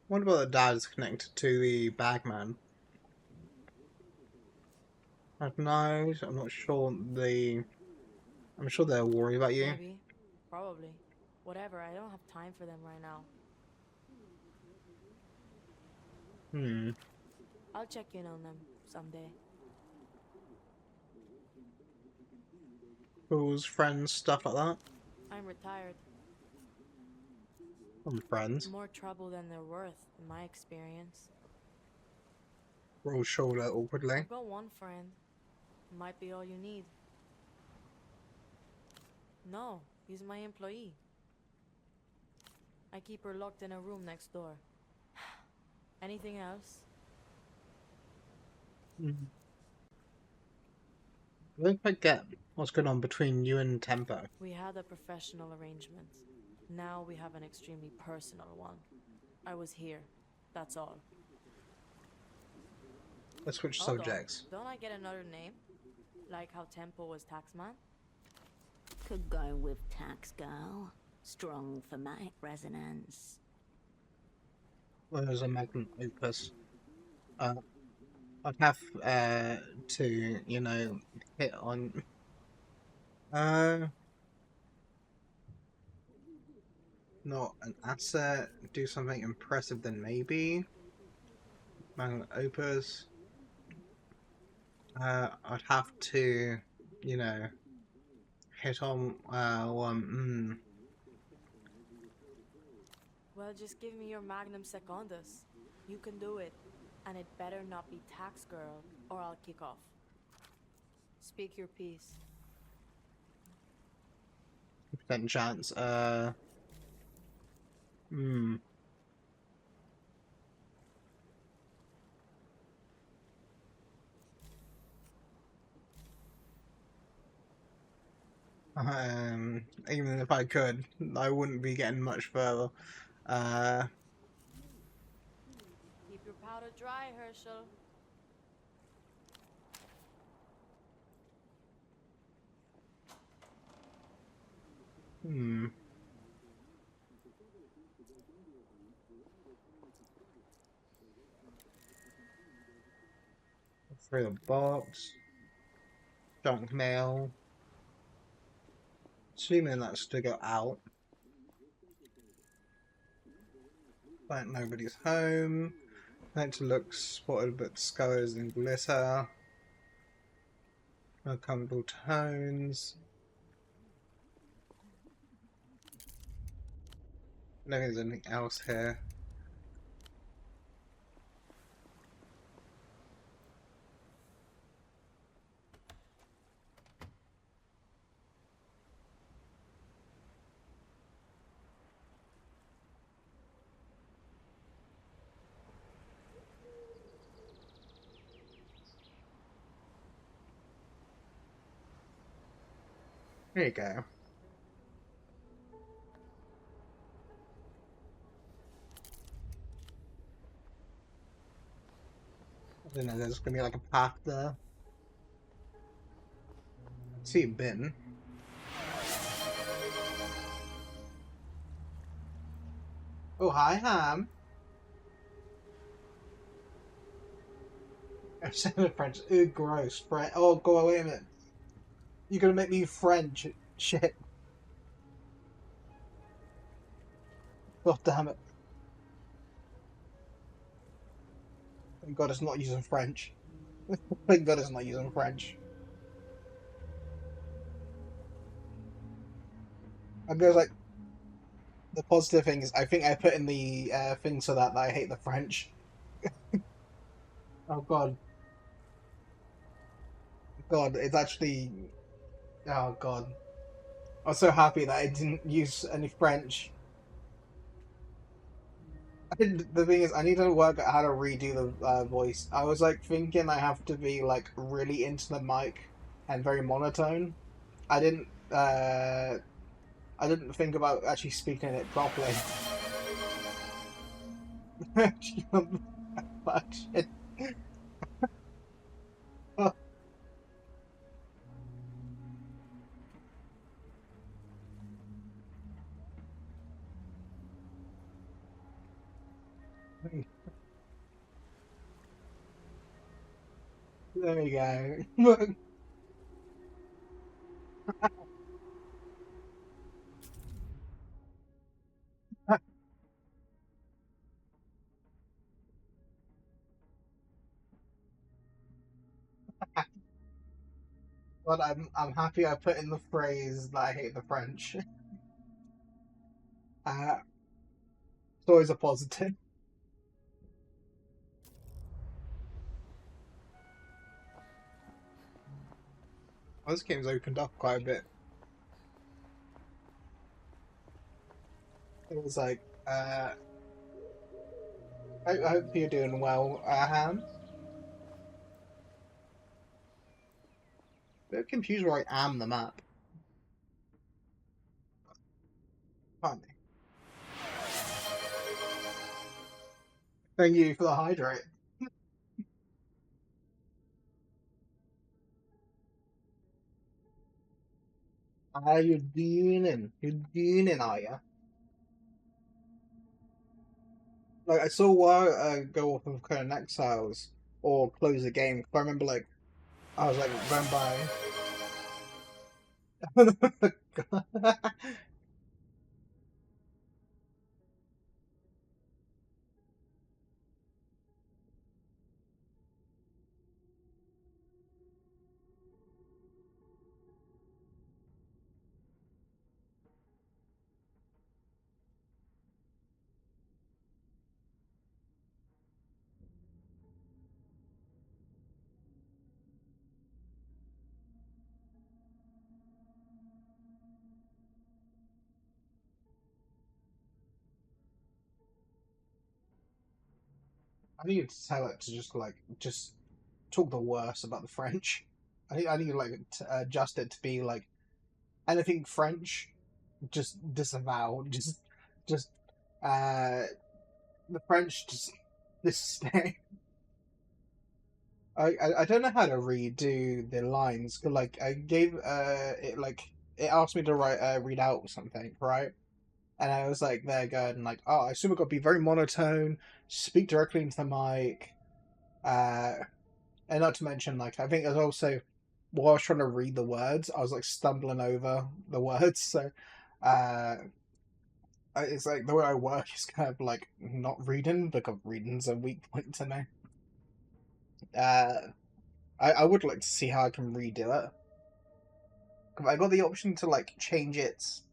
What about the dad's connected to the bagman? I don't know. I'm not sure I'm sure they'll worry about you.
Maybe. Probably. Whatever, I don't have time for them right now. I'll check in on them someday.
Fools, friends, stuff like that.
I'm retired.
I'm friends.
More trouble than they're worth, in my experience.
Roll shoulder awkwardly.
I've got one friend. Might be all you need. No, he's my employee. I keep her locked in a room next door. Anything else?
Mm. I don't quite get what's going on between you and Tempo.
We had a professional arrangement. Now we have an extremely personal one. I was here. That's all.
Let's switch
Hold on.
subjects.
Don't I get another name? Like how Tempo was Taxman?
Could go with tax girl. Strong thematic resonance.
Well, there's a magnum opus. I'd have to, you know, hit on. Uh, Not an asset. Do something impressive, then maybe. Magnum opus. I'd have to, you know, hit on one.
Well, just give me your magnum secundus. You can do it. And it better not be tax girl, or I'll kick off. Speak your piece.
50% chance. Hmm. Even if I could, I wouldn't be getting much further.
Keep your powder dry, Herschel.
Hmm. Through the box. Junk mail. Assuming that's to go out. Like nobody's home. Meant to look spotted but scolars and glitter. No comfortable tones. I don't think there's anything else here. There you go. I don't know, there's gonna be like a path there. See a bin. Oh, hi, Ham. I'm saying French. Ew, gross. French. Oh, go away a minute. You're gonna make me French. Shit. God damn it. Thank God it's not using French. Thank God it's not using French. I goes like, the positive thing is, I think I put in the thing so that I hate the French. Oh God. God, it's actually. Oh God. I was so happy that I didn't use any French. The thing is, I need to work out how to redo the voice. I was like thinking I have to be like really into the mic and very monotone. I didn't. I didn't think about actually speaking it properly. Shit. Oh. There we go. But I'm happy I put in the phrase that I hate the French. It's always a positive. Well, this game's opened up quite a bit. It was like, I hope you're doing well, Han. Bit confused where I am the map. Funny. Thank you for the hydrate. How you doing? You doing, are you? Like I saw War go off of Conan Exiles or close the game. 'Cause I remember like I was like going by. I need to tell it to just talk the worst about the French. I need to like adjust it to be like anything French, just disavow, just uh the French just disdain. I don't know how to redo the lines. 'Cause, like I gave it like it asked me to write read out something, right? And I was like there going like, oh, I assume I've got to be very monotone, speak directly into the mic, uh, and not to mention like I think there's also while I was trying to read the words, I was like stumbling over the words, so uh, it's like the way I work is kind of like not reading because reading's a weak point to me. Uh, I would like to see how I can redo it. I got the option to like change its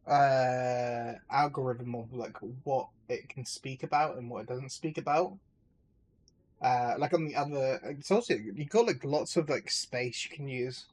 algorithm of like what it can speak about and what it doesn't speak about. Like on the other, it's also you got like lots of like space you can use.